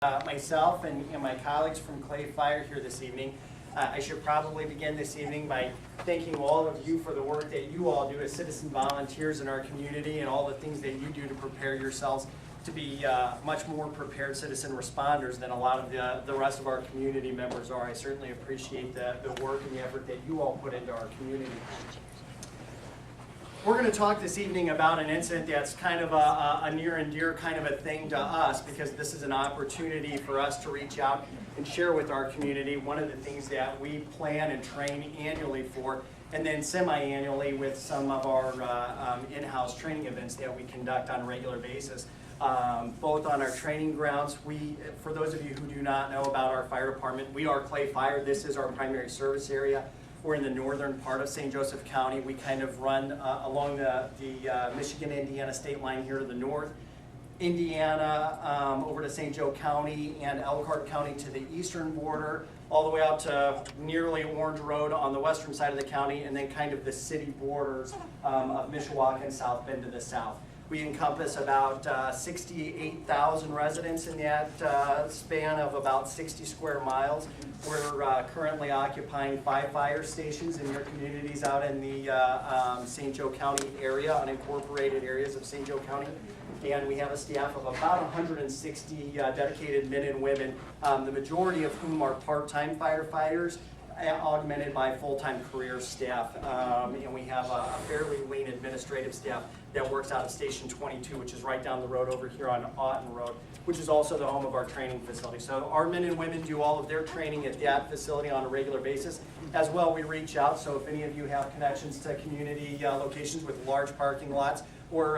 Myself and my colleagues from Clay Fire here this evening. I should probably begin this evening by thanking all of you for the work that you all do as citizen volunteers in our community and all the things that you do to prepare yourselves to be much more prepared citizen responders than a lot of the rest of our community members are. I certainly appreciate the work and the effort that you all put into our community. We're going to talk this evening about an incident that's kind of a near and dear kind of a thing to us, because this is an opportunity for us to reach out and share with our community one of the things that we plan and train annually for, and then semi-annually with some of our in-house training events that we conduct on a regular basis. Both on our training grounds. For those of you who do not know about our fire department, we are Clay Fire. This is our primary service area. We're in the northern part of St. Joseph County. We kind of run along the Michigan-Indiana state line here to the north, Indiana over to St. Joe County, and Elkhart County to the eastern border, all the way out to nearly Orange Road on the western side of the county, and then kind of the city borders of Mishawaka and South Bend to the south. We encompass about 68,000 residents in that span of about 60 square miles. We're currently occupying 5 fire stations in your communities out in the St. Joe County area, unincorporated areas of St. Joe County. And we have a staff of about 160 dedicated men and women, the majority of whom are part-time firefighters, augmented by full-time career staff, and we have a fairly lean administrative staff that works out of Station 22, which is right down the road over here on Auten Road, which is also the home of our training facility. So our men and women do all of their training at that facility on a regular basis. As well, we reach out, so if any of you have connections to community locations with large parking lots or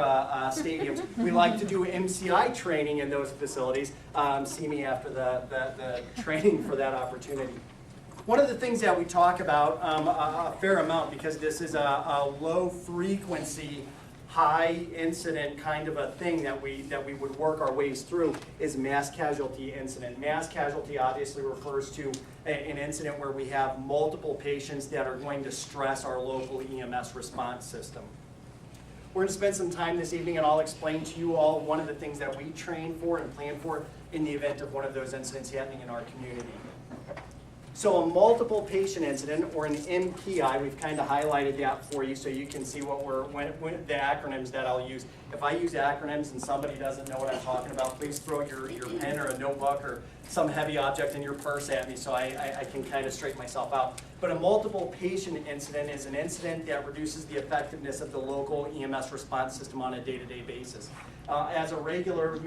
stadiums, we like to do MCI training in those facilities. See me after the training for that opportunity. One of the things that we talk about a fair amount, because this is a low frequency, high incident kind of a thing that we would work our ways through, is mass casualty incident. Mass casualty obviously refers to an incident where we have multiple patients that are going to stress our local EMS response system. We're going to spend some time this evening, and I'll explain to you all one of the things that we train for and plan for in the event of one of those incidents happening in our community. So a multiple patient incident, or an MPI, we've kind of highlighted that for you so you can see what the acronyms that I'll use. If I use acronyms and somebody doesn't know what I'm talking about, please throw your pen or a notebook or some heavy object in your purse at me so I can kind of straighten myself out. But a multiple patient incident is an incident that reduces the effectiveness of the local EMS response system on a day-to-day basis. As a regular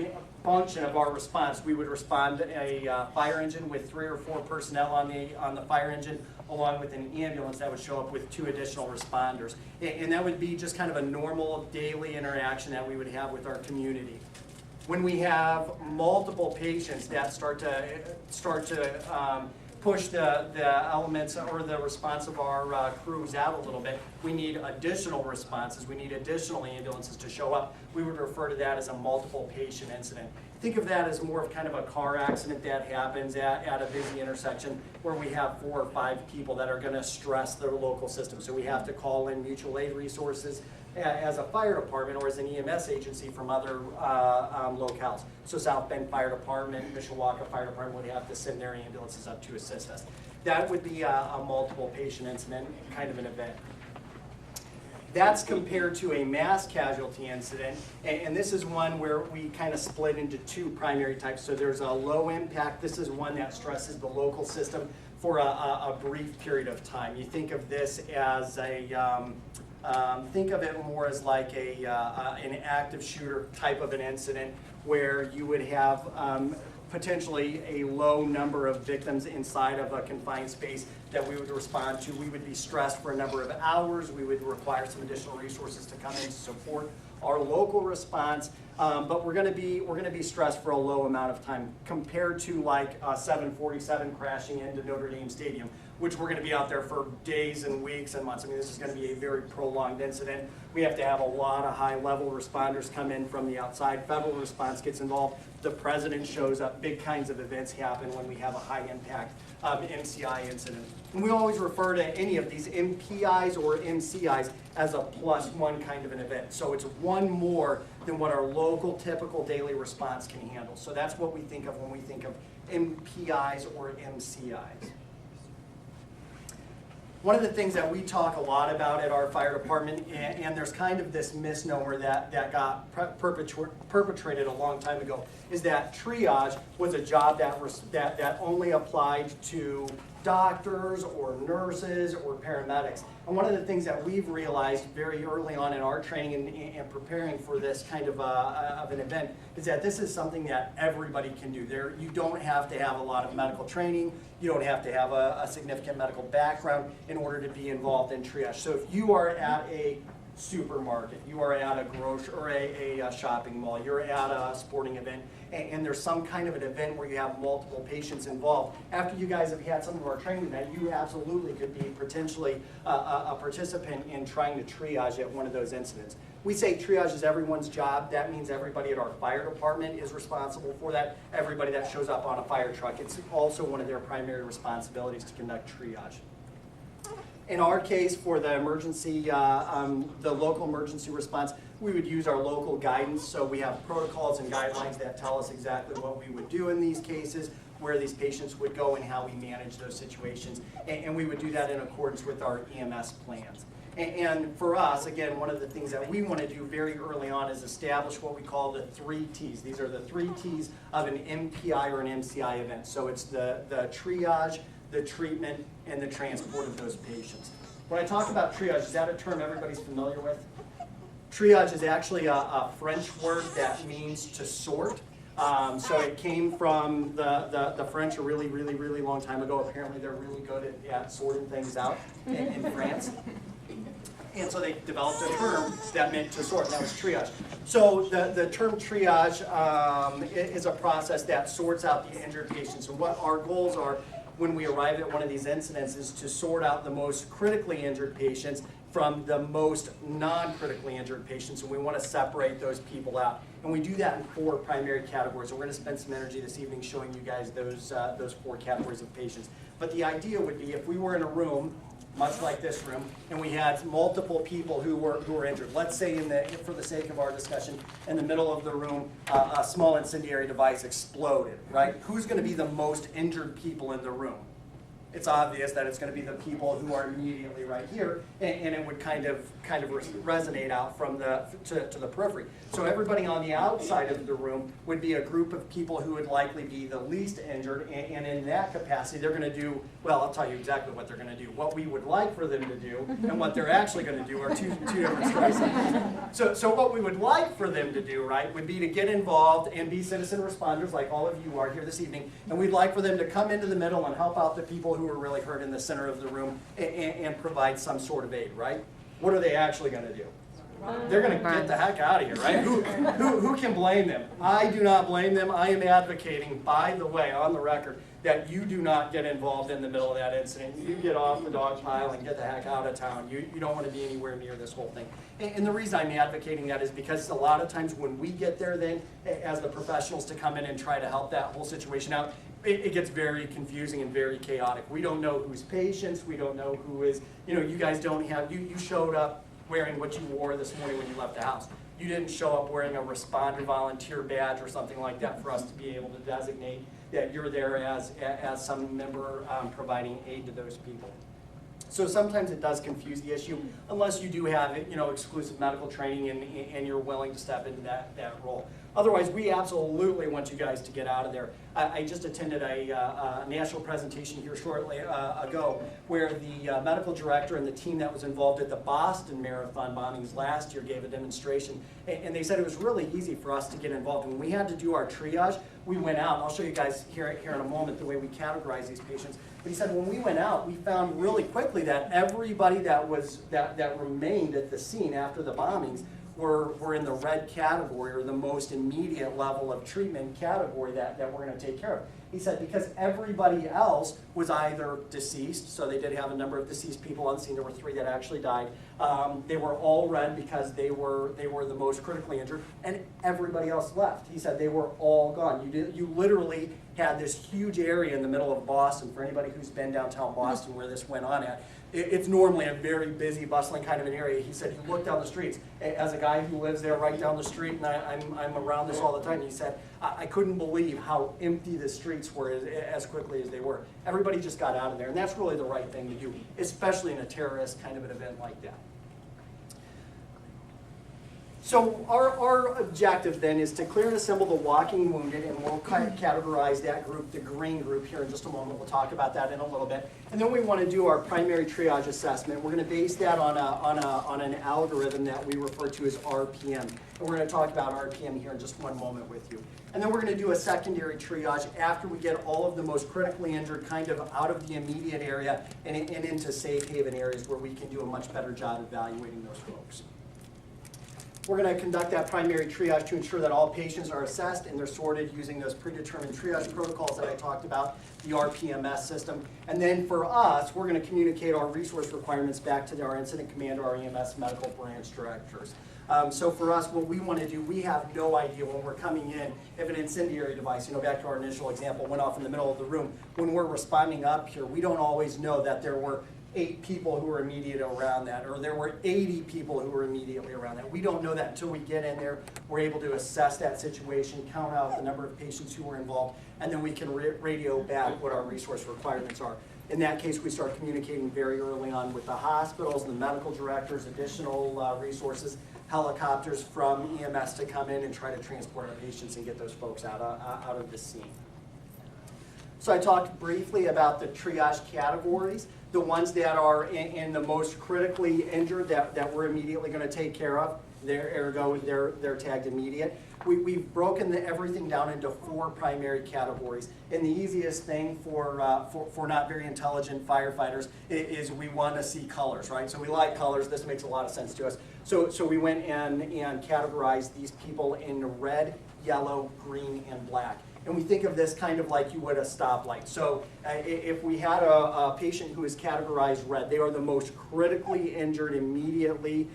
function of our response, we would respond to a fire engine with 3 or 4 personnel on the fire engine, along with an ambulance that would show up with 2 additional responders. And that would be just kind of a normal daily interaction that we would have with our community. When we have multiple patients that start to push the elements or the response of our crews out a little bit, we need additional responses. We need additional ambulances to show up. We would refer to that as a multiple patient incident. Think of that as more of kind of a car accident that happens at a busy intersection where we have 4 or 5 people that are going to stress their local system. So we have to call in mutual aid resources as a fire department or as an EMS agency from other locales. So South Bend Fire Department, Mishawaka Fire Department would have to send their ambulances up to assist us. That would be a multiple patient incident, kind of an event. That's compared to a mass casualty incident, and this is one where we kind of split into 2 primary types. So there's a low impact. This is one that stresses the local system for a brief period of time. You think of this as think of it more as like an active shooter type of an incident where you would have potentially a low number of victims inside of a confined space that we would respond to. We would be stressed for a number of hours. We would require some additional resources to come in to support our local response, but we're going to be stressed for a low amount of time compared to like a 747 crashing into Notre Dame Stadium, which we're going to be out there for days and weeks and months. I mean, this is going to be a very prolonged incident. We have to have a lot of high-level responders come in from the outside. Federal response gets involved. The president shows up. Big kinds of events happen when we have a high-impact MCI incident. And we always refer to any of these MPIs or MCIs as a +1 kind of an event. So it's one more than what our local typical daily response can handle. So that's what we think of when we think of MPIs or MCIs. One of the things that we talk a lot about at our fire department, and there's kind of this misnomer that got perpetrated a long time ago, is that triage was a job that only applied to doctors or nurses or paramedics. And one of the things that we've realized very early on in our training and preparing for this kind of an event is that this is something that everybody can do. You don't have to have a lot of medical training. You don't have to have a significant medical background in order to be involved in triage. So if you are at a supermarket, you are at a grocery or a shopping mall, you're at a sporting event, and there's some kind of an event where you have multiple patients involved, after you guys have had some of our training, that you absolutely could be potentially a participant in trying to triage at one of those incidents. We say triage is everyone's job. That means everybody at our fire department is responsible for that. Everybody that shows up on a fire truck, it's also one of their primary responsibilities to conduct triage. In our case, for the emergency, the local emergency response, we would use our local guidance. So we have protocols and guidelines that tell us exactly what we would do in these cases, where these patients would go and how we manage those situations. And we would do that in accordance with our EMS plans. And for us, again, one of the things that we want to do very early on is establish what we call the 3 T's. These are the 3 T's of an MPI or an MCI event. So it's the triage, the treatment, and the transport of those patients. When I talk about triage, is that a term everybody's familiar with? Triage is actually a French word that means to sort. So it came from the French a really, really, really long time ago. Apparently they're really good at sorting things out in France. And so they developed a term that meant to sort, and that was triage. So the term triage is a process that sorts out the injured patients. And what our goals are when we arrive at one of these incidents is to sort out the most critically injured patients from the most non-critically injured patients, and we want to separate those people out. And we do that in 4 primary categories, and we're going to spend some energy this evening showing you guys those 4 categories of patients. But the idea would be if we were in a room, much like this room, and we had multiple people who were injured. Let's say, for the sake of our discussion, in the middle of the room, a small incendiary device exploded, right? Who's going to be the most injured people in the room? It's obvious that it's going to be the people who are immediately right here, and it would kind of resonate out from to the periphery. So everybody on the outside of the room would be a group of people who would likely be the least injured, and in that capacity, they're going to do, well, I'll tell you exactly what they're going to do. What we would like for them to do and what they're actually going to do are two different stories. So what we would like for them to do, right, would be to get involved and be citizen responders like all of you are here this evening, and we'd like for them to come into the middle and help out the people who are really hurt in the center of the room and provide some sort of aid, right? What are they actually going to do? They're going to get the heck out of here, right? Who can blame them? I do not blame them. I am advocating, by the way, on the record, that you do not get involved in the middle of that incident. You get off the dog pile and get the heck out of town. You don't want to be anywhere near this whole thing. And the reason I'm advocating that is because a lot of times when we get there then, as the professionals to come in and try to help that whole situation out, it gets very confusing and very chaotic. We don't know who's patients. We don't know who is, you guys don't have, you showed up wearing what you wore this morning when you left the house. You didn't show up wearing a responder volunteer badge or something like that for us to be able to designate that you're there as some member providing aid to those people. So sometimes it does confuse the issue unless you do have exclusive medical training and you're willing to step into that role. Otherwise, we absolutely want you guys to get out of there. I just attended a national presentation here shortly ago where the medical director and the team that was involved at the Boston Marathon bombings last year gave a demonstration. And they said it was really easy for us to get involved. When we had to do our triage, we went out. I'll show you guys here in a moment the way we categorize these patients. But he said when we went out, we found really quickly that everybody that remained at the scene after the bombings were in the red category, or the most immediate level of treatment category that we're going to take care of. He said because everybody else was either deceased, so they did have a number of deceased people on the scene. There were 3 that actually died. They were all red because they were the most critically injured, and everybody else left. He said they were all gone. You literally had this huge area in the middle of Boston. For anybody who's been downtown Boston where this went on at, it's normally a very busy, bustling kind of an area. He said you look down the streets. As a guy who lives there right down the street, and I'm around this all the time, he said, I couldn't believe how empty the streets were as quickly as they were. Everybody just got out of there, and that's really the right thing to do, especially in a terrorist kind of an event like that. So our objective then is to clear and assemble the walking wounded, and we'll kind of categorize that group, the green group, here in just a moment. We'll talk about that in a little bit. And then we want to do our primary triage assessment. We're going to base that on an algorithm that we refer to as RPM. And we're going to talk about RPM here in just one moment with you. And then we're going to do a secondary triage after we get all of the most critically injured kind of out of the immediate area and into safe haven areas where we can do a much better job evaluating those folks. We're going to conduct that primary triage to ensure that all patients are assessed and they're sorted using those predetermined triage protocols that I talked about, the RPMS system. And then for us, we're going to communicate our resource requirements back to our incident commander, our EMS medical branch directors. So for us, what we want to do, we have no idea when we're coming in if an incendiary device, back to our initial example, went off in the middle of the room. When we're responding up here, we don't always know that there were 8 people who were immediate around that, or there were 80 people who were immediately around that. We don't know that until we get in there. We're able to assess that situation, count out the number of patients who were involved, and then we can radio back what our resource requirements are. In that case, we start communicating very early on with the hospitals and the medical directors, additional resources, helicopters from EMS to come in and try to transport our patients and get those folks out of the scene. So I talked briefly about the triage categories, the ones that are in the most critically injured that we're immediately going to take care of. They're tagged immediate. We've broken everything down into 4 primary categories. And the easiest thing for not very intelligent firefighters is we want to see colors, right? So we like colors. This makes a lot of sense to us. So we went and categorized these people in red, yellow, green, and black. And we think of this kind of like you would a stoplight. So if we had a patient who is categorized red, they are the most critically injured, immediately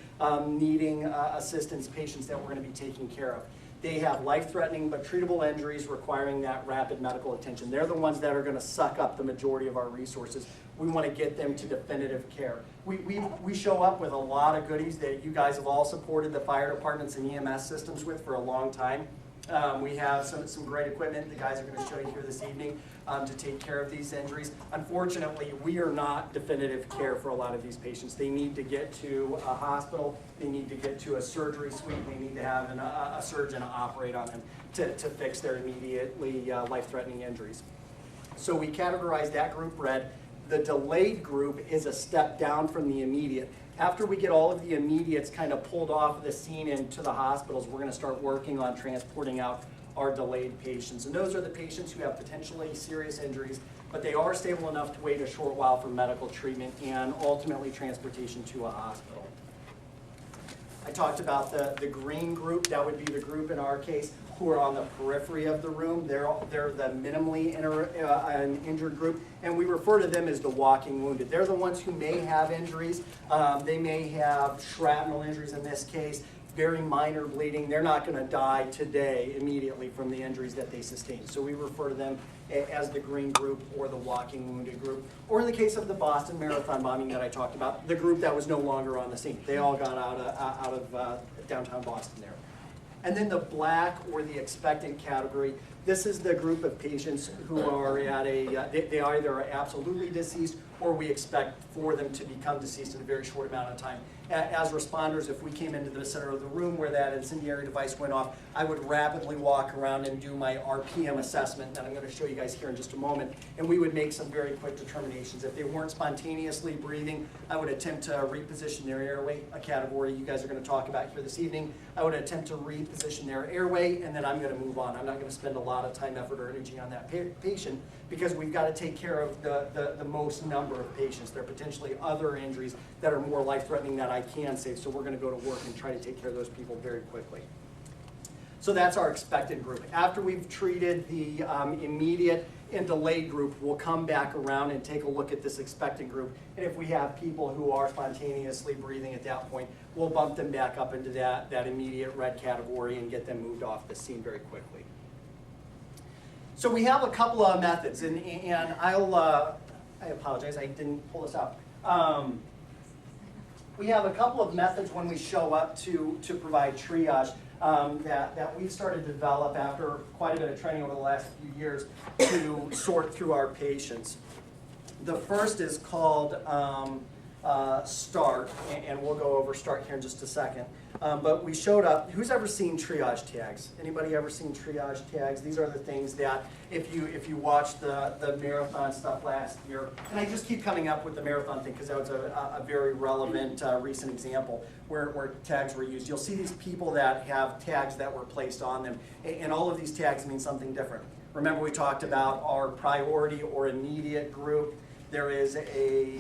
needing assistance patients that we're going to be taking care of. They have life-threatening but treatable injuries requiring that rapid medical attention. They're the ones that are going to suck up the majority of our resources. We want to get them to definitive care. We show up with a lot of goodies that you guys have all supported the fire departments and EMS systems with for a long time. We have some great equipment the guys are going to show you here this evening to take care of these injuries. Unfortunately, we are not definitive care for a lot of these patients. They need to get to a hospital, they need to get to a surgery suite, they need to have a surgeon operate on them to fix their immediately life-threatening injuries. So we categorize that group red. The delayed group is a step down from the immediate. After we get all of the immediates kind of pulled off the scene into the hospitals, we're going to start working on transporting out our delayed patients. And those are the patients who have potentially serious injuries, but they are stable enough to wait a short while for medical treatment and ultimately transportation to a hospital. I talked about the green group. That would be the group in our case who are on the periphery of the room. They're the minimally injured group, and we refer to them as the walking wounded. They're the ones who may have injuries. They may have shrapnel injuries in this case, very minor bleeding. They're not going to die today immediately from the injuries that they sustained. So we refer to them as the green group or the walking wounded group. Or in the case of the Boston Marathon bombing that I talked about, the group that was no longer on the scene. They all got out of downtown Boston there. And then the black or the expectant category, this is the group of patients who are at they either are absolutely deceased or we expect for them to become deceased in a very short amount of time. As responders, if we came into the center of the room where that incendiary device went off, I would rapidly walk around and do my RPM assessment that I'm going to show you guys here in just a moment, and we would make some very quick determinations. If they weren't spontaneously breathing, I would attempt to reposition their airway, a category you guys are going to talk about here this evening. I would attempt to reposition their airway, and then I'm going to move on. I'm not going to spend a lot of time, effort, or energy on that patient because we've got to take care of the most number of patients. There are potentially other injuries that are more life-threatening that I can save, so we're going to go to work and try to take care of those people very quickly. So that's our expectant group. After we've treated the immediate and delayed group, we'll come back around and take a look at this expectant group. And if we have people who are spontaneously breathing at that point, we'll bump them back up into that immediate red category and get them moved off the scene very quickly. So we have a couple of methods, and I apologize, I didn't pull this out. We have a couple of methods when we show up to provide triage that we've started to develop after quite a bit of training over the last few years to sort through our patients. The first is called START, and we'll go over START here in just a second. But we showed up, who's ever seen triage tags? Anybody ever seen triage tags? These are the things that if you watched the marathon stuff last year, and I just keep coming up with the marathon thing because that was a very relevant recent example where tags were used. You'll see these people that have tags that were placed on them, and all of these tags mean something different. Remember we talked about our priority or immediate group. There is a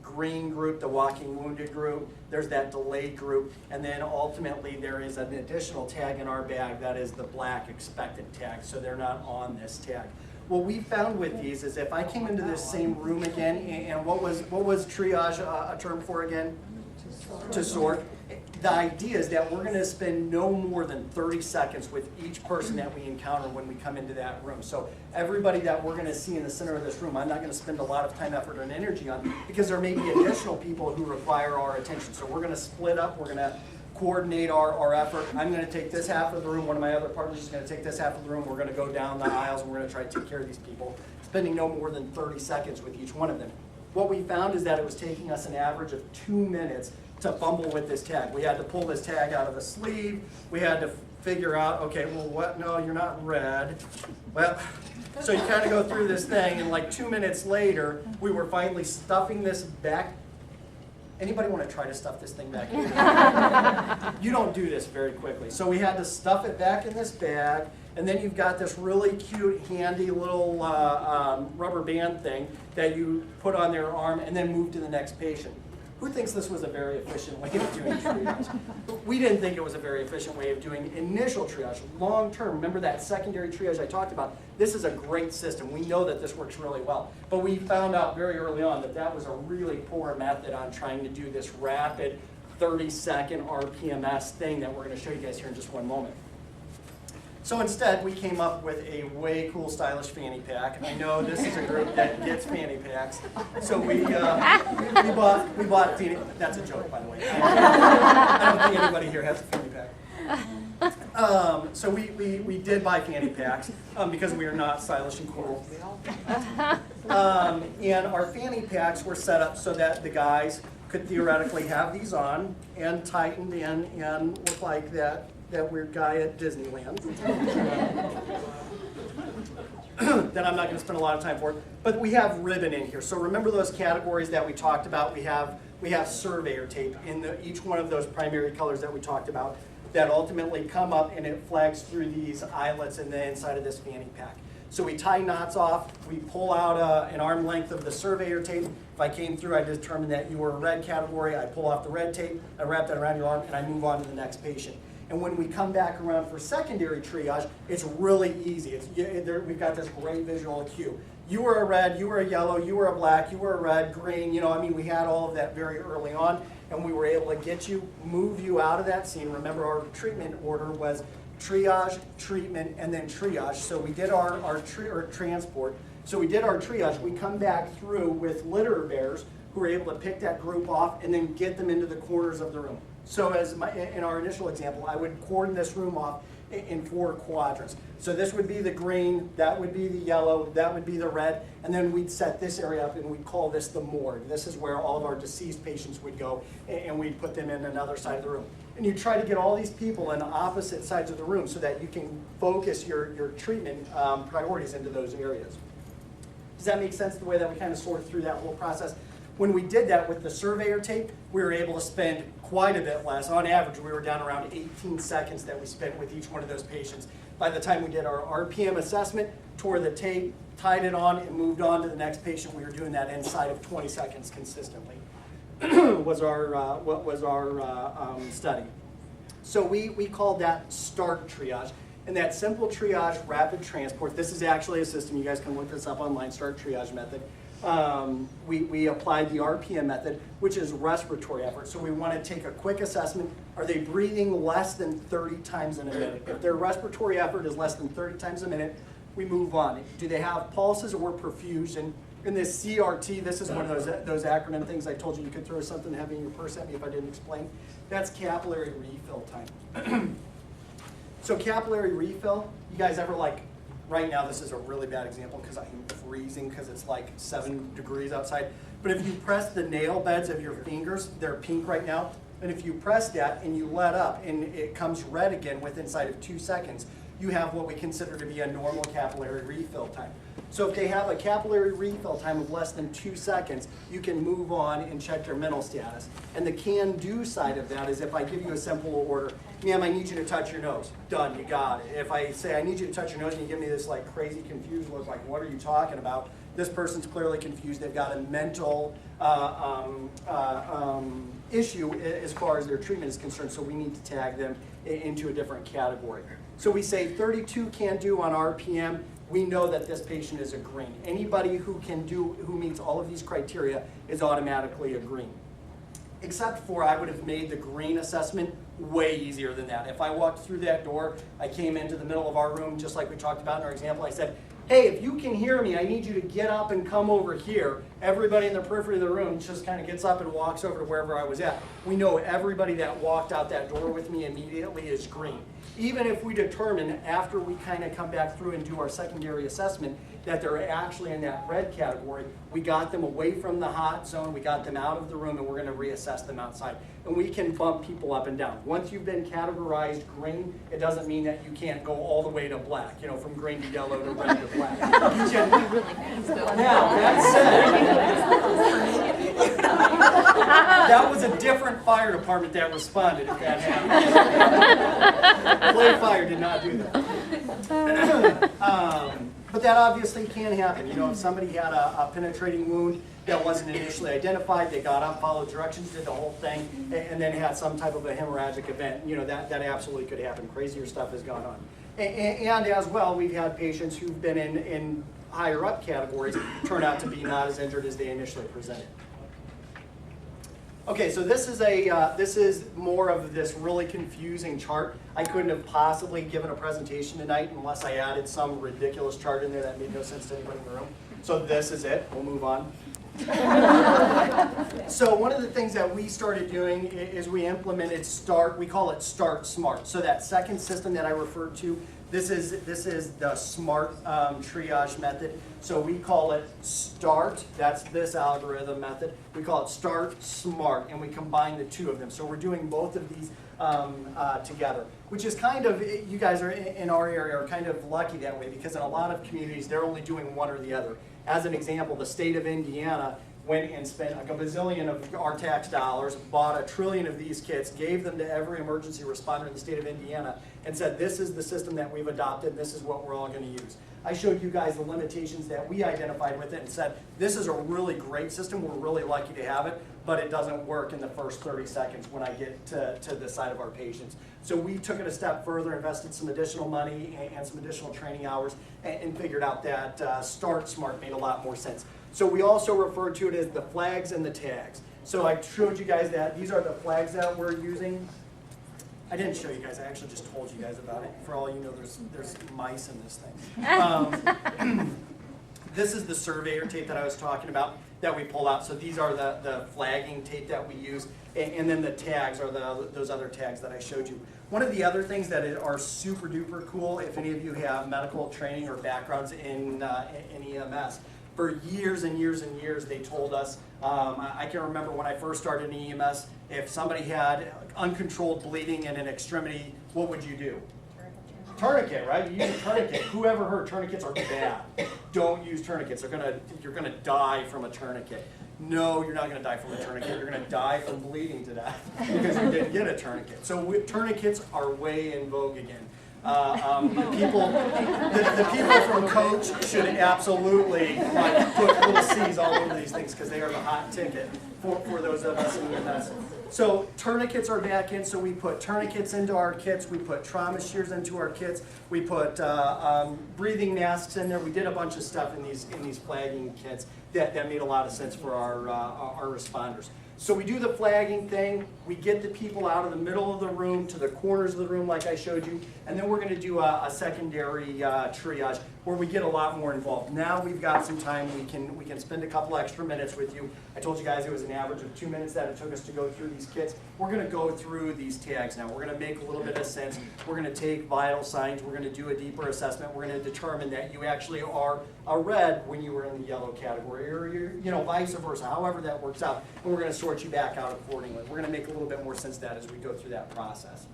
green group, the walking wounded group, there's that delayed group, and then ultimately there is an additional tag in our bag that is the black expectant tag, so they're not on this tag. What we found with these is if I came into this same room again, and what was triage a term for again? To sort. The idea is that we're going to spend no more than 30 seconds with each person that we encounter when we come into that room. So everybody that we're going to see in the center of this room, I'm not going to spend a lot of time, effort, and energy on because there may be additional people who require our attention. So we're going to split up. We're going to coordinate our effort. I'm going to take this half of the room. One of my other partners is going to take this half of the room. We're going to go down the aisles and we're going to try to take care of these people, spending no more than 30 seconds with each one of them. What we found is that it was taking us an average of 2 minutes to fumble with this tag. We had to pull this tag out of the sleeve. We had to figure out, okay, well, what? No, you're not red. Well, so you kind of go through this thing, and like 2 minutes later, we were finally stuffing this back. Anybody want to try to stuff this thing back in? You don't do this very quickly. So we had to stuff it back in this bag, and then you've got this really cute, handy little rubber band thing that you put on their arm and then move to the next patient. Who thinks this was a very efficient way of doing triage? We didn't think it was a very efficient way of doing initial triage. Long term, remember that secondary triage I talked about? This is a great system. We know that this works really well. But we found out very early on that that was a really poor method on trying to do this rapid 30-second RPMS thing that we're going to show you guys here in just one moment. So instead, we came up with a way cool, stylish fanny pack. I know this is a group that gets fanny packs. So we bought fanny. That's a joke, by the way. I don't think anybody here has a fanny pack. So we did buy fanny packs because we are not stylish and cool. And our fanny packs were set up so that the guys could theoretically have these on and tightened in and look like that weird guy at Disneyland. That I'm not going to spend a lot of time for. But we have ribbon in here. So remember those categories that we talked about? We have surveyor tape in each one of those primary colors that we talked about that ultimately come up and it flags through these eyelets in the inside of this fanny pack. So we tie knots off, we pull out an arm length of the surveyor tape. If I came through, I determined that you were a red category, I pull off the red tape, I wrap that around your arm, and I move on to the next patient. And when we come back around for secondary triage, it's really easy. We've got this great visual cue. You were a red, you were a yellow, you were a black, you were a red, green, we had all of that very early on, and we were able to get you, move you out of that scene. Remember, our treatment order was triage, treatment, and then triage. So we did our transport. So we did our triage. We come back through with litter bearers who were able to pick that group off and then get them into the corners of the room. So in our initial example, I would cordon this room off in 4 quadrants. So this would be the green, that would be the yellow, that would be the red, and then we'd set this area up and we'd call this the morgue. This is where all of our deceased patients would go, and we'd put them in another side of the room. And you try to get all these people in opposite sides of the room so that you can focus your treatment priorities into those areas. Does that make sense, the way that we kind of sorted through that whole process? When we did that with the surveyor tape, we were able to spend quite a bit less. On average, we were down around 18 seconds that we spent with each one of those patients. By the time we did our RPM assessment, tore the tape, tied it on, and moved on to the next patient, we were doing that inside of 20 seconds consistently. was our study. So we called that START triage. And that simple triage rapid transport, this is actually a system, you guys can look this up online, START triage method. We applied the RPM method, which is respiratory effort. So we want to take a quick assessment. Are they breathing less than 30 times in a minute? If their respiratory effort is less than 30 times a minute, we move on. Do they have pulses or perfusion? In this CRT, this is one of those acronym things I told you you could throw something heavy in your purse at me if I didn't explain. That's capillary refill time. So capillary refill, you guys ever like, right now this is a really bad example because I'm freezing because it's like 7 degrees outside. But if you press the nail beds of your fingers, they're pink right now, and if you press that and you let up and it comes red again within inside of 2 seconds, you have what we consider to be a normal capillary refill time. So if they have a capillary refill time of less than 2 seconds, you can move on and check their mental status. And the can-do side of that is if I give you a simple order, ma'am, I need you to touch your nose. Done, you got it. If I say I need you to touch your nose and you give me this like crazy confused look, like what are you talking about? This person's clearly confused. They've got a mental issue as far as their treatment is concerned, so we need to tag them into a different category. So we say 32 can do on RPM. We know that this patient is a green. Anybody who meets all of these criteria is automatically a green. Except for I would have made the green assessment way easier than that. If I walked through that door, I came into the middle of our room, just like we talked about in our example, I said, hey, if you can hear me, I need you to get up and come over here. Everybody in the periphery of the room just kind of gets up and walks over to wherever I was at. We know everybody that walked out that door with me immediately is green. Even if we determine after we kind of come back through and do our secondary assessment that they're actually in that red category, we got them away from the hot zone, we got them out of the room, and we're going to reassess them outside. And we can bump people up and down. Once you've been categorized green, it doesn't mean that you can't go all the way to black, you know, from green to yellow to red to black. You can, now, that said, that was a different fire department that responded if that happened. Clay Fire did not do that. But that obviously can happen. You know, if somebody had a penetrating wound that wasn't initially identified, they got up, followed directions, did the whole thing, and then had some type of a hemorrhagic event, you know, that absolutely could happen. Crazier stuff has gone on. And as well, we've had patients who've been in higher up categories turn out to be not as injured as they initially presented. Okay, so this is more of this really confusing chart. I couldn't have possibly given a presentation tonight unless I added some ridiculous chart in there that made no sense to anybody in the room. So this is it. We'll move on. So one of the things that we started doing is we implemented START. We call it START Smart. So that second system that I referred to, this is the SMART triage method. So we call it START, that's this algorithm method. We call it START SMART, and we combine the two of them. So we're doing both of these together, which is kind of, you guys are in our area are kind of lucky that way, because in a lot of communities, they're only doing one or the other. As an example, the state of Indiana went and spent like a bazillion of our tax dollars, bought 1 trillion of these kits, gave them to every emergency responder in the state of Indiana, and said, this is the system that we've adopted, and this is what we're all going to use. I showed you guys the limitations that we identified with it and said, this is a really great system, we're really lucky to have it, but it doesn't work in the first 30 seconds when I get to the side of our patients. So we took it a step further, invested some additional money and some additional training hours, and figured out that START Smart made a lot more sense. So we also refer to it as the flags and the tags. So I showed you guys that these are the flags that we're using. I didn't show you guys, I actually just told you guys about it. For all you know, there's mice in this thing. This is the surveyor tape that I was talking about that we pull out. So these are the flagging tape that we use. And then the tags are those other tags that I showed you. One of the other things that are super duper cool, if any of you have medical training or backgrounds in EMS, for years and years and years they told us, I can remember when I first started in EMS, if somebody had uncontrolled bleeding in an extremity, what would you do? Tourniquet, right? You use a tourniquet. Whoever heard tourniquets are bad. Don't use tourniquets. You're gonna die from a tourniquet. No, you're not gonna die from a tourniquet. You're gonna die from bleeding to death because you didn't get a tourniquet. So tourniquets are way in vogue again. The people from Coach should absolutely put little C's all over these things because they are the hot ticket for those of us in EMS. So tourniquets are back in, so we put tourniquets into our kits, we put trauma shears into our kits, we put breathing masks in there. We did a bunch of stuff in these flagging kits that made a lot of sense for our responders. So we do the flagging thing, we get the people out of the middle of the room to the corners of the room like I showed you, and then we're going to do a secondary triage where we get a lot more involved. Now we've got some time, we can spend a couple extra minutes with you. I told you guys it was an average of 2 minutes that it took us to go through these kits. We're going to go through these tags now. We're going to make a little bit of sense. We're going to take vital signs. We're going to do a deeper assessment. We're going to determine that you actually are a red when you were in the yellow category, or you're, vice versa, however that works out. And we're going to sort you back out accordingly. We're going to make a little bit more sense of that as we go through that process.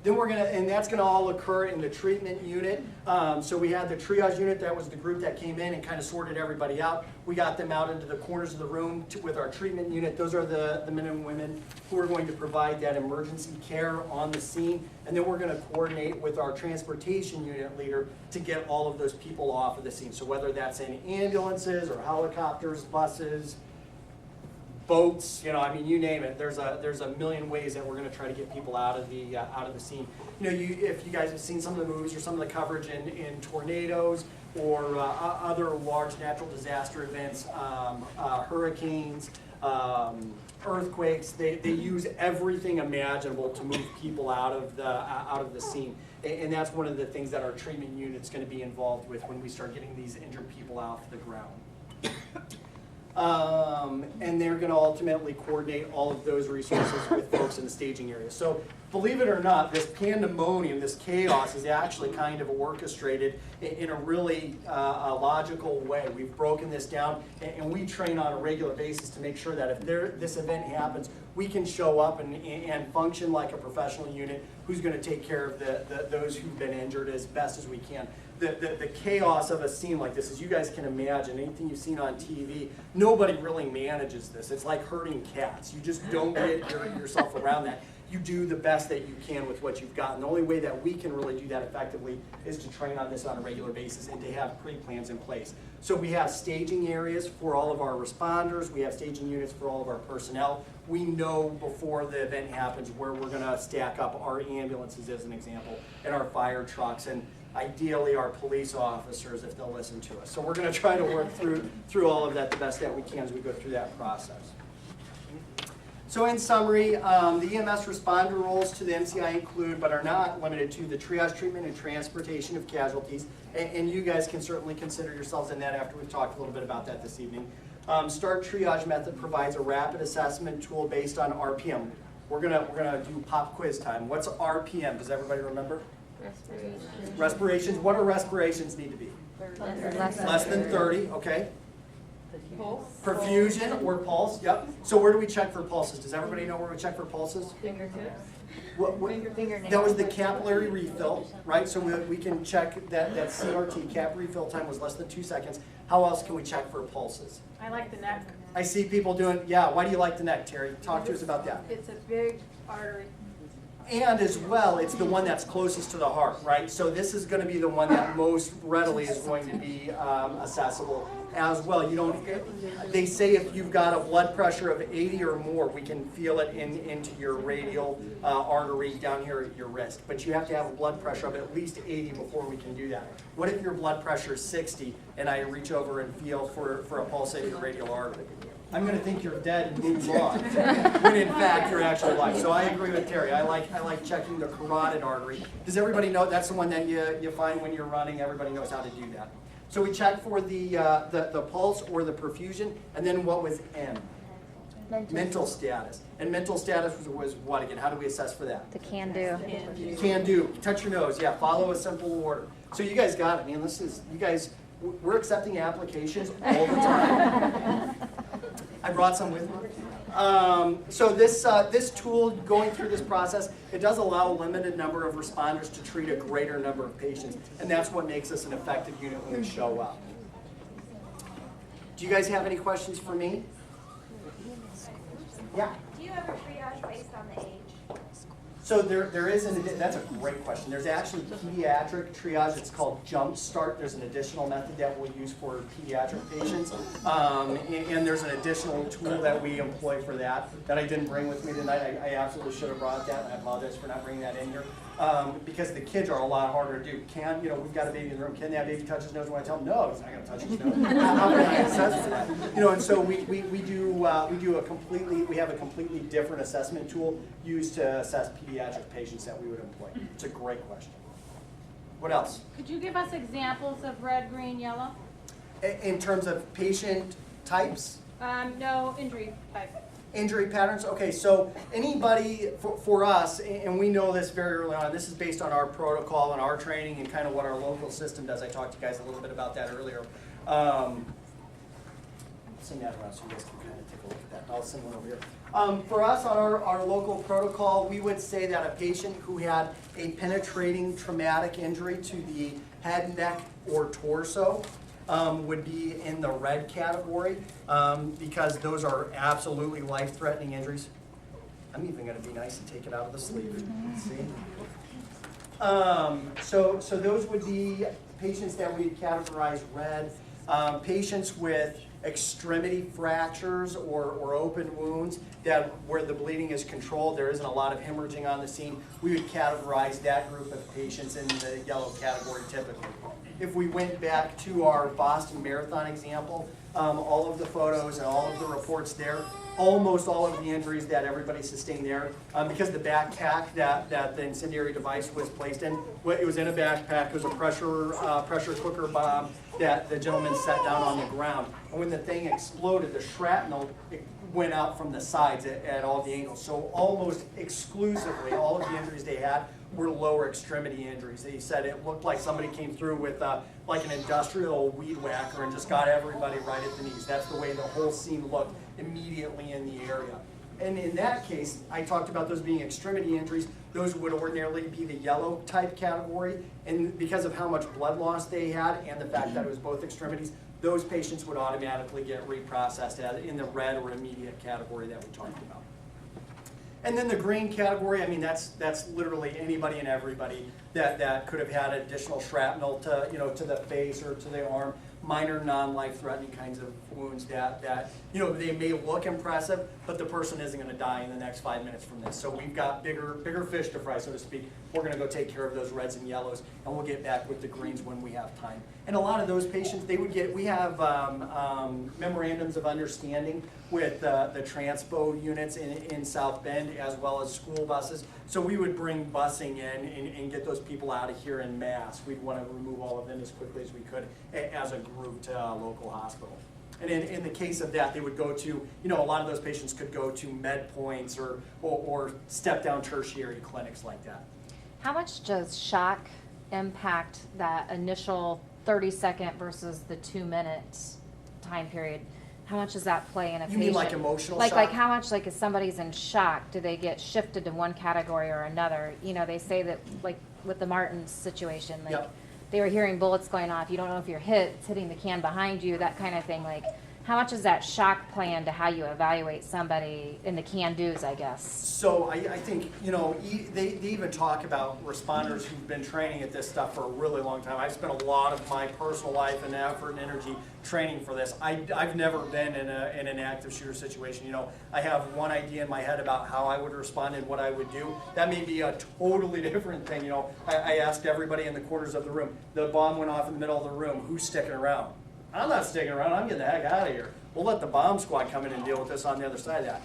Then and that's going to all occur in the treatment unit. So we had the triage unit, that was the group that came in and kind of sorted everybody out. We got them out into the corners of the room with our treatment unit. Those are the men and women who are going to provide that emergency care on the scene. And then we're going to coordinate with our transportation unit leader to get all of those people off of the scene. So whether that's in ambulances or helicopters, buses, boats, you name it. There's a million ways that we're going to try to get people out of the scene. If you guys have seen some of the movies or some of the coverage in tornadoes or other large natural disaster events, hurricanes, earthquakes, they use everything imaginable to move people out of the scene. And that's one of the things that our treatment unit's going to be involved with when we start getting these injured people off the ground. And they're going to ultimately coordinate all of those resources with folks in the staging area. So believe it or not, this pandemonium, this chaos is actually kind of orchestrated in a really logical way. We've broken this down, and we train on a regular basis to make sure that if this event happens, we can show up and function like a professional unit who's going to take care of those who've been injured as best as we can. The chaos of a scene like this, as you guys can imagine, anything you've seen on TV, nobody really manages this. It's like herding cats. You just don't get yourself around that. You do the best that you can with what you've got. And the only way that we can really do that effectively is to train on this on a regular basis and to have pre-plans in place. So we have staging areas for all of our responders. We have staging units for all of our personnel. We know before the event happens where we're going to stack up our ambulances, as an example, and our fire trucks, and ideally our police officers if they'll listen to us. So we're going to try to work through all of that the best that we can as we go through that process. So in summary, the EMS responder roles to the MCI include, but are not limited to, the triage, treatment, and transportation of casualties. And you guys can certainly consider yourselves in that after we've talked a little bit about that this evening. START triage method provides a rapid assessment tool based on RPM. We're gonna do pop quiz time. What's RPM? Does everybody remember? Respirations. What do respirations need to be? Less than 30, okay. Pulse. Perfusion or pulse, yep. So where do we check for pulses? Does everybody know where we check for pulses? Fingertips. Fingernails. That was the capillary refill, right? So we can check that CRT, cap refill time, was less than 2 seconds. How else can we check for pulses? I like the neck. I see people doing, yeah, why do you like the neck, Terry? Talk to us about that. It's a big artery. And as well, it's the one that's closest to the heart, right? So this is going to be the one that most readily is going to be accessible as well. They say if you've got a blood pressure of 80 or more, we can feel it into your radial artery down here at your wrist. But you have to have a blood pressure of at least 80 before we can do that. What if your blood pressure is 60 and I reach over and feel for a pulse at your radial artery? I'm going to think you're dead and move on, when in fact you're actually alive. So I agree with Terry. I like checking the carotid artery. Does everybody know that's the one that you find when you're running? Everybody knows how to do that. So we check for the pulse or the perfusion, and then what was M? Mental status. And mental status was what again? How do we assess for that? The can do. Can do. Touch your nose. Yeah, follow a simple order. So you guys got it, man. We're accepting applications all the time. I brought some with me. So this tool, going through this process, it does allow a limited number of responders to treat a greater number of patients, and that's what makes us an effective unit when we show up. Do you guys have any questions for me? Yeah. Do you ever triage based on the age? So there is that's a great question. There's actually pediatric triage. It's called Jump Start. There's an additional method that we'll use for pediatric patients. And there's an additional tool that we employ for that I didn't bring with me tonight. I absolutely should have brought that, and I apologize for not bringing that in here. Because the kids are a lot harder to do. We've got a baby in the room. Can that baby touch his nose when I tell him, no, he's not going to touch his nose? How can I assess that? And so we have a completely different assessment tool used to assess pediatric patients that we would employ. It's a great question. What else? Could you give us examples of red, green, yellow? In terms of patient types? No, injury type. Injury patterns, okay, so anybody, for us, and we know this very early on, this is based on our protocol and our training and kind of what our local system does. I talked to you guys a little bit about that earlier. Send that around so you guys can kind of take a look at that. I'll send one over here. For us, on our local protocol, we would say that a patient who had a penetrating traumatic injury to the head, neck, or torso would be in the red category because those are absolutely life-threatening injuries. I'm even going to be nice and take it out of the sleeve. See? So those would be patients that we categorize red. Patients with extremity fractures or open wounds where the bleeding is controlled, there isn't a lot of hemorrhaging on the scene, we would categorize that group of patients in the yellow category typically. If we went back to our Boston Marathon example, all of the photos and all of the reports there, almost all of the injuries that everybody sustained there, because the backpack that the incendiary device was placed in, it was in a backpack, it was a pressure cooker bomb that the gentleman set down on the ground. And when the thing exploded, the shrapnel went out from the sides at all the angles. So almost exclusively, all of the injuries they had were lower extremity injuries. He said it looked like somebody came through with like an industrial weed whacker and just got everybody right at the knees. That's the way the whole scene looked immediately in the area. And in that case, I talked about those being extremity injuries. Those would ordinarily be the yellow type category. And because of how much blood loss they had and the fact that it was both extremities, those patients would automatically get reprocessed in the red or immediate category that we talked about. And then the green category, I mean, that's literally anybody and everybody that could have had additional shrapnel to the face or to the arm, minor non-life-threatening kinds of wounds that they may look impressive, but the person isn't going to die in the next 5 minutes from this. So we've got bigger fish to fry, so to speak. We're going to go take care of those reds and yellows, and we'll get back with the greens when we have time. And a lot of those patients, we have memorandums of understanding with the transpo units in South Bend, as well as school buses. So we would bring busing in and get those people out of here en masse. We'd want to remove all of them as quickly as we could as a group to a local hospital. And in the case of that, they would go to, a lot of those patients could go to med points or step-down tertiary clinics like that. How much does shock impact that initial 30-second versus the 2-minute time period? How much does that play in a patient? You mean like emotional shock? shock? Like how much, like if somebody's in shock, do they get shifted to one category or another? They say that, like with the Martins situation, like Yep. they were hearing bullets going off. You don't know if you're hit, it's hitting the can behind you, that kind of thing. Like, how much does that shock play into how you evaluate somebody in the can-dos, I guess? So I think, they even talk about responders who've been training at this stuff for a really long time. I've spent a lot of my personal life and effort and energy training for this. I've never been in an active shooter situation. I have one idea in my head about how I would respond and what I would do. That may be a totally different thing. I asked everybody in the corners of the room. The bomb went off in the middle of the room. Who's sticking around? I'm not sticking around. I'm getting the heck out of here. We'll let the bomb squad come in and deal with this on the other side of that.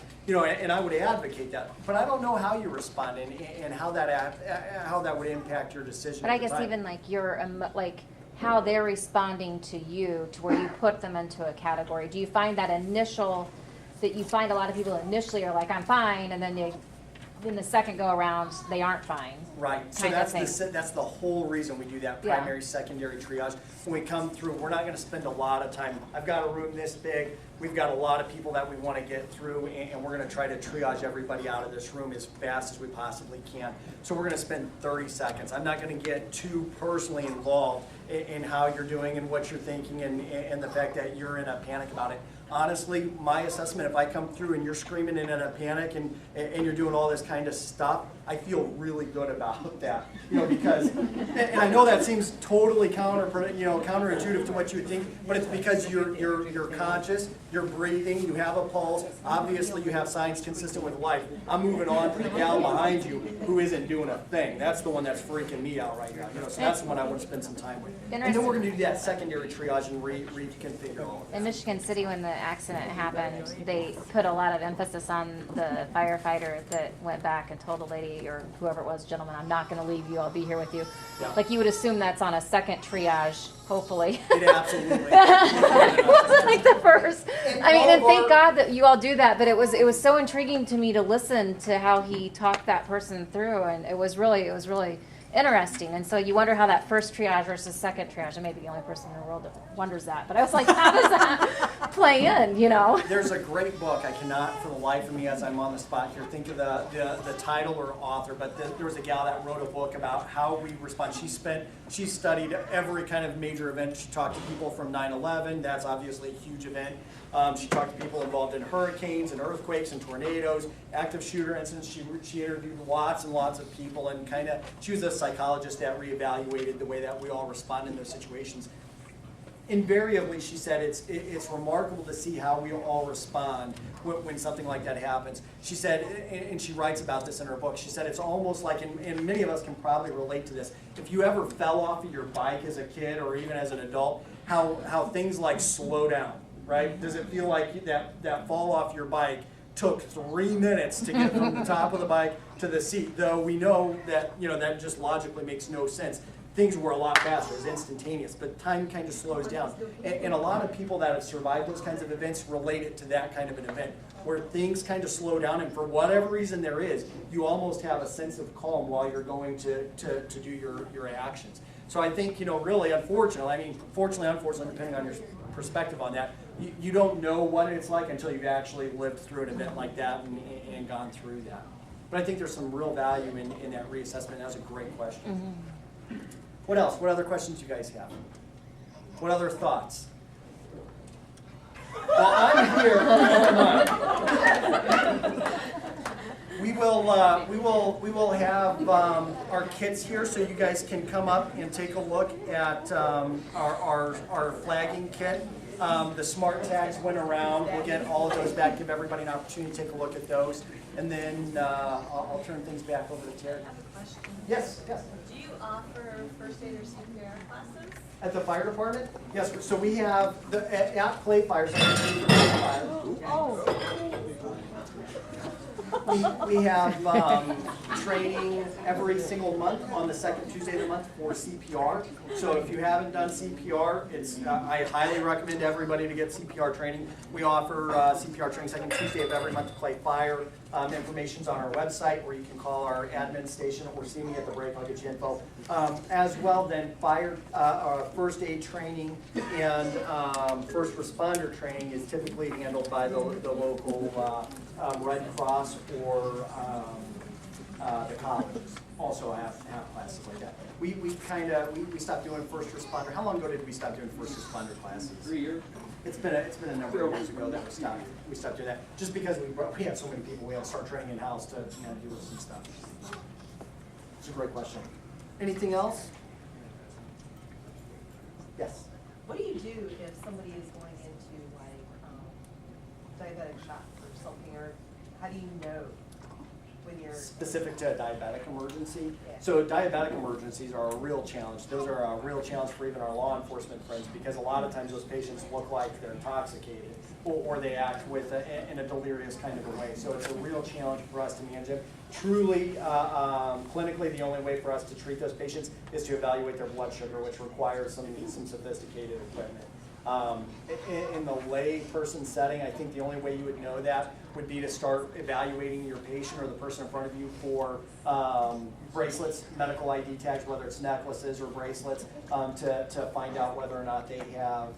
And I would advocate that. But I don't know how you respond and how that would impact your decision. But I guess even like how they're responding to you, to where you put them into a category. Do you find that you find a lot of people initially are like, I'm fine, and then in the second go around, they aren't fine? Right, so that's the whole reason we do that primary, secondary triage. When we come through, we're not going to spend a lot of time. I've got a room this big. We've got a lot of people that we want to get through, and we're going to try to triage everybody out of this room as fast as we possibly can. So we're going to spend 30 seconds. I'm not going to get too personally involved in how you're doing and what you're thinking and the fact that you're in a panic about it. Honestly, my assessment, if I come through and you're screaming and in a panic and you're doing all this kind of stuff, I feel really good about that, because, and I know that seems totally counterintuitive to what you would think, but it's because you're conscious, you're breathing, you have a pulse, obviously you have signs consistent with life. I'm moving on to the gal behind you who isn't doing a thing. That's the one that's freaking me out right now, so that's the one I want to spend some time with. And then we're going to do that secondary triage and reconfigure all of that. In Michigan City, when the accident happened, they put a lot of emphasis on the firefighter that went back and told a lady or whoever it was, gentlemen, I'm not going to leave you. I'll be here with you. Yeah. Like you would assume that's on a second triage, hopefully. It absolutely. It wasn't like the first. I mean, and all of thank our- God that you all do that. But it was so intriguing to me to listen to how he talked that person through, and it was really interesting. And so you wonder how that first triage versus second triage. I may be the only person in the world that wonders that, but I was like, how does that play in? There's a great book. I cannot, for the life of me, as I'm on the spot here, think of the title or author. But there was a gal that wrote a book about how we respond. She studied every kind of major event. She talked to people from 9/11. That's obviously a huge event. She talked to people involved in hurricanes and earthquakes and tornadoes, active shooter incidents. She interviewed lots and lots of people, and she was a psychologist that reevaluated the way that we all respond in those situations. Invariably, she said it's remarkable to see how we all respond when something like that happens. She said, and she writes about this in her book, she said it's almost like, and many of us can probably relate to this, if you ever fell off of your bike as a kid or even as an adult, how things like slow down, right? Does it feel like that fall off your bike took 3 minutes to get from the top of the bike to the seat, though we know that, that just logically makes no sense. Things were a lot faster, it was instantaneous, but time kind of slows down. And a lot of people that have survived those kinds of events relate it to that kind of an event, where things kind of slow down, and for whatever reason there is, you almost have a sense of calm while you're going to do your actions. So I think, really, unfortunately, depending on your perspective on that, you don't know what it's like until you've actually lived through an event like that and gone through that. But I think there's some real value in that reassessment. That was a great question. Mm-hmm. What else? What other questions you guys have? What other thoughts? Well, I'm here. We will have our kits here, so you guys can come up and take a look at our flagging kit. The smart tags went around. We'll get all of those back. Give everybody an opportunity to take a look at those, and then I'll turn things back over to Terry. I have a question. Yes. Do you offer first aid or CPR classes? At the fire department? Yes, so we have, at Clay Fire, we have training every single month on the second Tuesday of the month for CPR. So if you haven't done CPR, I highly recommend everybody to get CPR training. We offer CPR training second Tuesday of every month to Clay Fire. Information's on our website, where you can call our admin station or see me at the break. I'll get you info. As well, then first aid training and first responder training is typically handled by the local Red Cross or the colleges. Also have classes like that. We stopped doing first responder. How long ago did we stop doing first responder classes? 3 years. It's been a number of years ago that we stopped doing that. Just because we had so many people, we had to start training in house to do some stuff. It's a great question. Anything else? Yes. What do you do if somebody is going into diabetic shock or something, or how do you know when you're Specific to a diabetic emergency? Yeah. So diabetic emergencies are a real challenge. Those are a real challenge for even our law enforcement friends, because a lot of times those patients look like they're intoxicated, or they act in a delirious kind of a way. So it's a real challenge for us to manage them. Truly, clinically, the only way for us to treat those patients is to evaluate their blood sugar, which requires some sophisticated equipment. In the lay person setting, I think the only way you would know that would be to start evaluating your patient or the person in front of you for bracelets, medical ID tags, whether it's necklaces or bracelets, to find out whether or not they have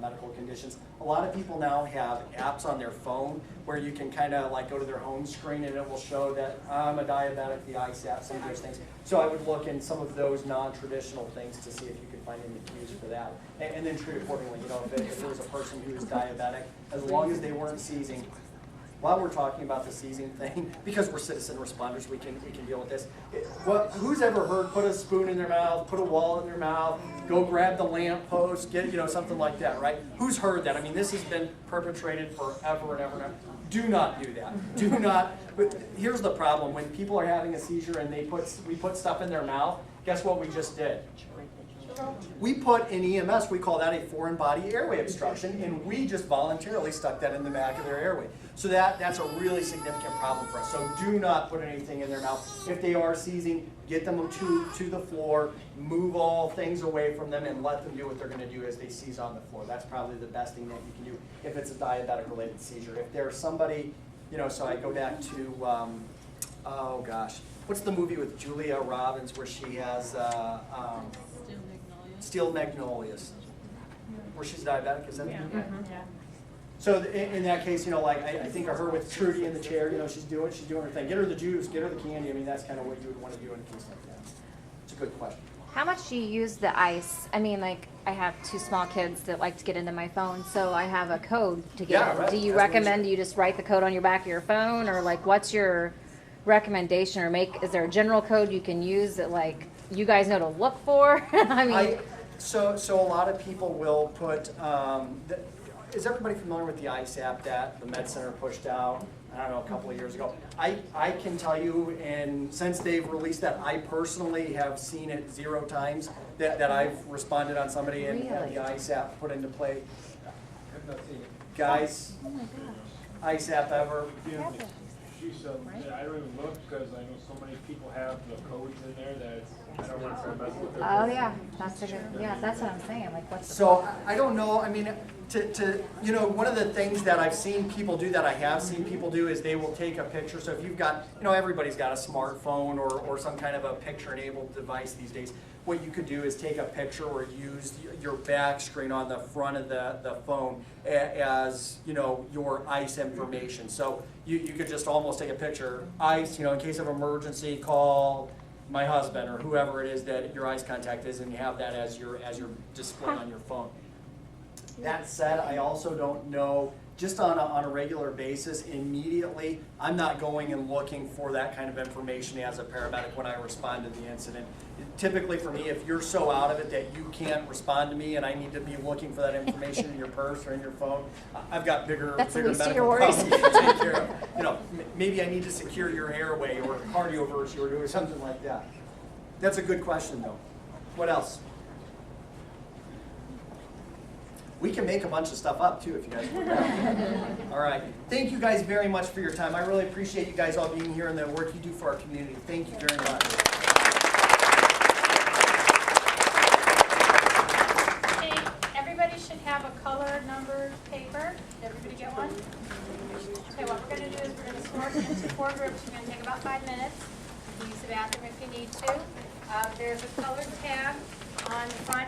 medical conditions. A lot of people now have apps on their phone where you can kind of like go to their home screen and it will show that I'm a diabetic, the ISAP, some of those things. So I would look in some of those non-traditional things to see if you could find any cues for that. And then treat accordingly. If there was a person who is diabetic, as long as they weren't seizing, while we're talking about the seizing thing, because we're citizen responders, we can deal with this. Who's ever heard put a spoon in their mouth, put a wallet in their mouth, go grab the lamp post, get, something like that, right? Who's heard that? I mean, this has been perpetrated forever and ever and ever. Do not do that. Do not. But here's the problem: when people are having a seizure and we put stuff in their mouth, guess what we just did? We put in EMS, we call that a foreign body airway obstruction, and we just voluntarily stuck that in the back of their airway. So that's a really significant problem for us. So do not put anything in their mouth. If they are seizing, get them to the floor, move all things away from them, and let them do what they're going to do as they seize on the floor. That's probably the best thing that you can do if it's a diabetic-related seizure. If there's somebody, so I go back to, oh gosh, what's the movie with Julia Robbins where she has Steel Magnolias, where she's diabetic, is that it? Yeah. So in that case, I think of her with Trudy in the chair, she's doing her thing. Get her the juice, get her the candy. I mean, that's kind of what you would want to do in a case like that. It's a good question. How much do you use the ice? I mean, like, I have 2 small kids that like to get into my phone, so I have a code to get Yeah, in. right. Do you That's what recommend you just write the code on your back of your phone, or like, what's your recommendation, or is there a general code you can use that like you guys know to look for? I mean, So a lot of people will put, is everybody familiar with the ICE app that the Med Center pushed out, I don't know, a couple of years ago? I can tell you, and since they've released that, I personally have seen it 0 times that I've responded on somebody and had the ICE app put into play. Guys, ICE app ever? She said, I don't even look because I know so many people have the codes in there that I don't want to mess with their. oh yeah, that's a good. Yeah, that's what I'm saying. Like, what's the So I don't know. I mean, one of the things that I've seen people do, that I have seen people do, is they will take a picture. So if you've got, everybody's got a smartphone or some kind of a picture-enabled device these days. What you could do is take a picture or use your back screen on the front of the phone as, your ICE information. So you could just almost take a picture, ICE, in case of emergency, call my husband or whoever it is that your ICE contact is, and you have that as your display on your phone. That said, I also don't know, just on a regular basis, immediately, I'm not going and looking for that kind of information as a paramedic when I respond to the incident. Typically for me, if you're so out of it that you can't respond to me and I need to be looking for that information in your purse or in your phone, I've got bigger least of medical your worries. problems to take care of. Maybe I need to secure your airway or cardioversion or something like that. That's a good question though. What else? We can make a bunch of stuff up too if you guys want. All right. Thank you guys very much for your time. I really appreciate you guys all being here and the work you do for our community. Thank you very much. Okay, everybody should have a color numbered paper. Did everybody get one? Okay, what we're going to do is we're going to sort into 4 groups. We're going to take about 5 minutes. Use the bathroom if you need to. There's a colored tab on the front